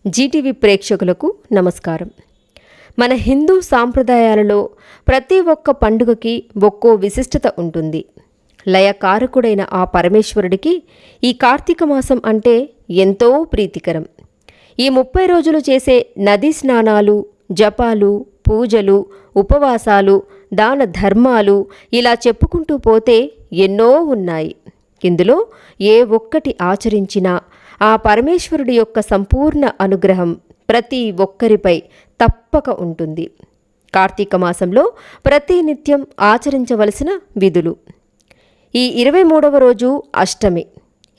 Zee TV ప్రేక్షకులకు నమస్కారం. మన హిందూ సాంప్రదాయాలలో ప్రతి ఒక్క పండుగకి ఒక్కో విశిష్టత ఉంటుంది. లయకారకుడైన ఆ పరమేశ్వరుడికి ఈ కార్తీక మాసం అంటే ఎంతో ప్రీతికరం. ఈ 30 రోజులు చేసే నదీ స్నానాలు, జపాలు, పూజలు, ఉపవాసాలు, దాన ధర్మాలు ఇలా చెప్పుకుంటూ పోతే ఎన్నో ఉన్నాయి. ఇందులో ఏ ఒక్కటి ఆచరించినా ఆ పరమేశ్వరుడి యొక్క సంపూర్ణ అనుగ్రహం ప్రతి ఒక్కరిపై తప్పక ఉంటుంది. కార్తీక మాసంలో ప్రతినిత్యం ఆచరించవలసిన విధులు. ఈ 23వ రోజు అష్టమి.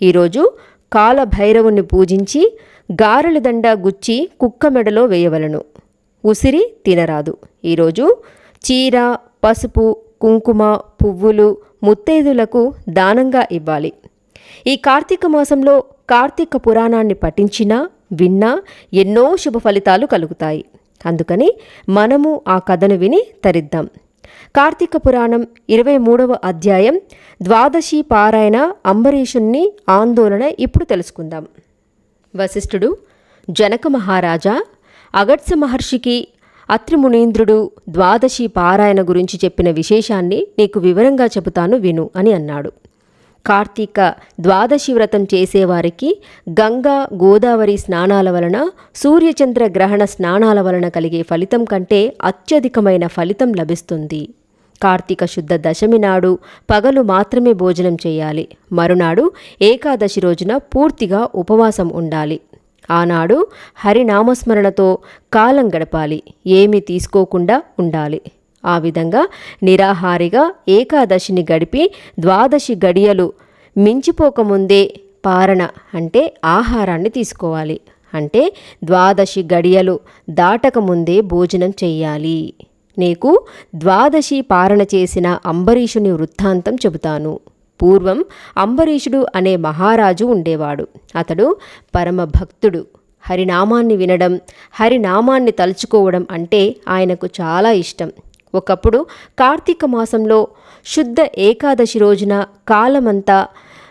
ఈరోజు కాలభైరవుని పూజించి గారెల దండ గుచ్చి కుక్క మెడలో వేయవలను. ఉసిరి తినరాదు. ఈరోజు చీర, పసుపు, కుంకుమ, పువ్వులు ముత్తైదులకు దానంగా ఇవ్వాలి. ఈ కార్తీక మాసంలో కార్తీక పురాణాన్ని పఠించినా విన్నా ఎన్నో శుభ ఫలితాలు కలుగుతాయి. అందుకని మనము ఆ కథను విని తరిద్దాం. కార్తీక పురాణం 23వ అధ్యాయం ద్వాదశి పారాయణ అంబరీషుని ఆందోళన ఇప్పుడు తెలుసుకుందాం. వశిష్ఠుడు జనక మహారాజా, అగత్స్య మహర్షికి అత్రి మునీంద్రుడు ద్వాదశి పారాయణ గురించి చెప్పిన విశేషాన్ని నీకు వివరంగా చెబుతాను విను అని అన్నాడు. కార్తీక ద్వాదశి వ్రతం చేసేవారికి గంగా, గోదావరి స్నానాల వలన, సూర్యచంద్ర గ్రహణ స్నానాల వలన కలిగే ఫలితం కంటే అత్యధికమైన ఫలితం లభిస్తుంది. కార్తీక శుద్ధ దశమి నాడు పగలు మాత్రమే భోజనం చేయాలి. మరునాడు ఏకాదశి రోజున పూర్తిగా ఉపవాసం ఉండాలి. ఆనాడు హరినామస్మరణతో కాలం గడపాలి. ఏమీ తీసుకోకుండా ఉండాలి. ఆ విధంగా నిరాహారిగా ఏకాదశిని గడిపి ద్వాదశి గడియలు మించిపోకముందే పారణ అంటే ఆహారాన్ని తీసుకోవాలి. అంటే ద్వాదశి గడియలు దాటకముందే భోజనం చెయ్యాలి. నీకు ద్వాదశి పారణ చేసిన అంబరీషుని వృత్తాంతం చెబుతాను. పూర్వం అంబరీషుడు అనే మహారాజు ఉండేవాడు. అతడు పరమ భక్తుడు. హరినామాన్ని వినడం, హరినామాన్ని తలుచుకోవడం అంటే ఆయనకు చాలా ఇష్టం. ఒకప్పుడు కార్తీక మాసంలో శుద్ధ ఏకాదశి రోజున కాలమంతా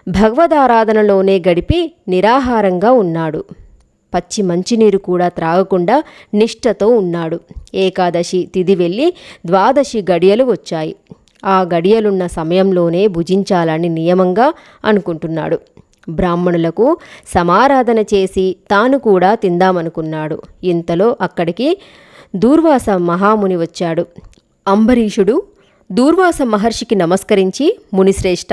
భగవదారాధనలోనే గడిపి నిరాహారంగా ఉన్నాడు. పచ్చి మంచినీరు కూడా త్రాగకుండా నిష్ఠతో ఉన్నాడు. ఏకాదశి తిథి వెళ్ళి ద్వాదశి గడియలు వచ్చాయి. ఆ గడియలున్న సమయంలోనే భుజించాలని నియమంగా అనుకుంటున్నాడు. బ్రాహ్మణులకు సమారాధన చేసి తాను కూడా తిందామనుకున్నాడు. ఇంతలో అక్కడికి దూర్వాస మహాముని వచ్చాడు. అంబరీషుడు దూర్వాస మహర్షికి నమస్కరించి, మునిశ్రేష్ఠ,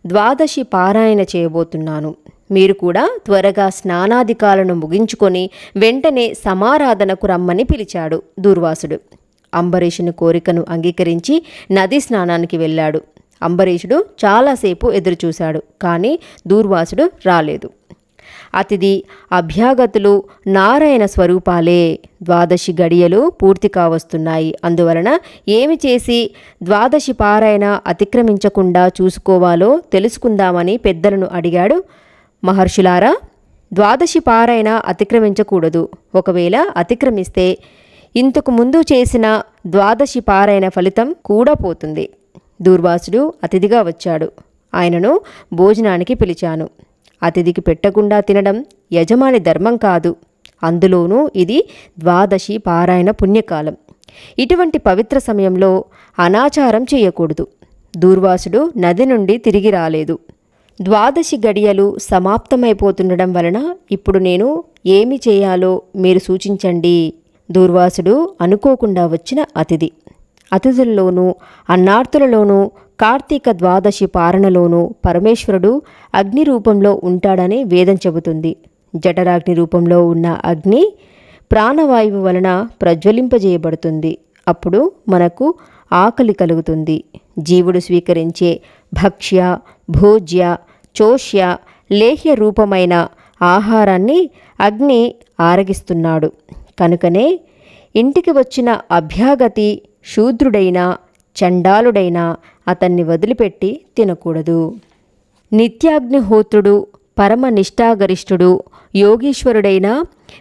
ద్వాదశి పారాయణ చేయబోతున్నాను. మీరు కూడా త్వరగా స్నానాధికాలను ముగించుకొని వెంటనే సమారాధనకు రమ్మని పిలిచాడు దూర్వాసుడు. అంబరీషుని కోరికను అంగీకరించి నదీ స్నానానికి వెళ్ళాడు. అంబరీషుడు చాలాసేపు ఎదురుచూశాడు. కానీ దూర్వాసుడు రాలేదు. అతిథి అభ్యాగతులు నారాయణ స్వరూపాలే. ద్వాదశి గడియలు పూర్తి కావస్తున్నాయి. అందువలన ఏమి చేసి ద్వాదశి పారాయణ అతిక్రమించకుండా చూసుకోవాలో తెలుసుకుందామని పెద్దలను అడిగాడు. మహర్షులారా, ద్వాదశి పారాయణ అతిక్రమించకూడదు. ఒకవేళ అతిక్రమిస్తే ఇంతకు ముందు చేసిన ద్వాదశి పారాయణ ఫలితం కూడా పోతుంది. దూర్వాసుడు అతిథిగా వచ్చాడు. ఆయనను భోజనానికి పిలిచాను. అతిథికి పెట్టకుండా తినడం యజమాని ధర్మం కాదు. అందులోనూ ఇది ద్వాదశి పారాయణ పుణ్యకాలం. ఇటువంటి పవిత్ర సమయంలో అనాచారం చేయకూడదు. దూర్వాసుడు నది నుండి తిరిగి రాలేదు. ద్వాదశి గడియలు సమాప్తమైపోతుండడం వలన ఇప్పుడు నేను ఏమి చేయాలో మీరు సూచించండి. దూర్వాసుడు అనుకోకుండా వచ్చిన అతిథి. అతిథుల్లోనూ అన్నార్తులలోనూ కార్తీక ద్వాదశి పారణలోనూ పరమేశ్వరుడు అగ్ని రూపంలో ఉంటాడని వేదం చెబుతుంది. జఠరాగ్ని రూపంలో ఉన్న అగ్ని ప్రాణవాయువు వలన ప్రజ్వలింపజేయబడుతుంది. అప్పుడు మనకు ఆకలి కలుగుతుంది. జీవుడు స్వీకరించే భక్ష్య, భోజ్య, చోష్య, లేహ్య రూపమైన ఆహారాన్ని అగ్ని ఆరగిస్తున్నాడు. కనుకనే ఇంటికి వచ్చిన అభ్యాగతి శూద్రుడైనా చండాలుడైనా అతన్ని వదిలిపెట్టి తినకూడదు. నిత్యాగ్నిహోత్రుడు, పరమ నిష్ఠాగరిష్ఠుడు, యోగీశ్వరుడైన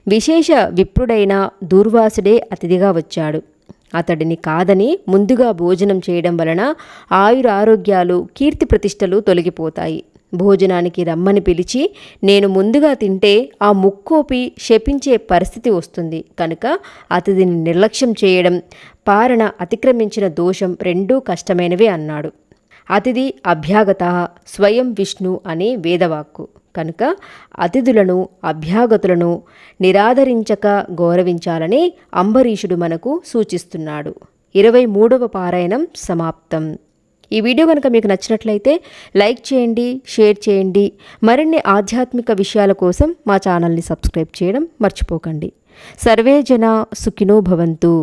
విశేష విప్రుడైన దూర్వాసుడే అతిథిగా వచ్చాడు. అతడిని కాదని ముందుగా భోజనం చేయడం వలన ఆయురారోగ్యాలు, కీర్తి ప్రతిష్టలు తొలగిపోతాయి. భోజనానికి రమ్మని పిలిచి నేను ముందుగా తింటే ఆ ముక్కోపి శపించే పరిస్థితి వస్తుంది కనుక అతిథిని నిర్లక్ష్యం చేయడం, పారణ అతిక్రమించిన దోషం రెండూ కష్టమైనవే అన్నాడు. అతిథి అభ్యాగత స్వయం విష్ణు అనే వేదవాక్కు కనుక అతిథులను అభ్యాగతులను నిరాదరించక గౌరవించాలని అంబరీషుడు మనకు సూచిస్తున్నాడు. 23వ పారాయణం సమాప్తం. ఈ వీడియో కనుక మీకు నచ్చినట్లయితే లైక్ చేయండి, షేర్ చేయండి. మరిన్ని ఆధ్యాత్మిక విషయాల కోసం మా ఛానల్ని సబ్స్క్రైబ్ చేయడం మర్చిపోకండి. సర్వే జన సుఖినో భవంతు.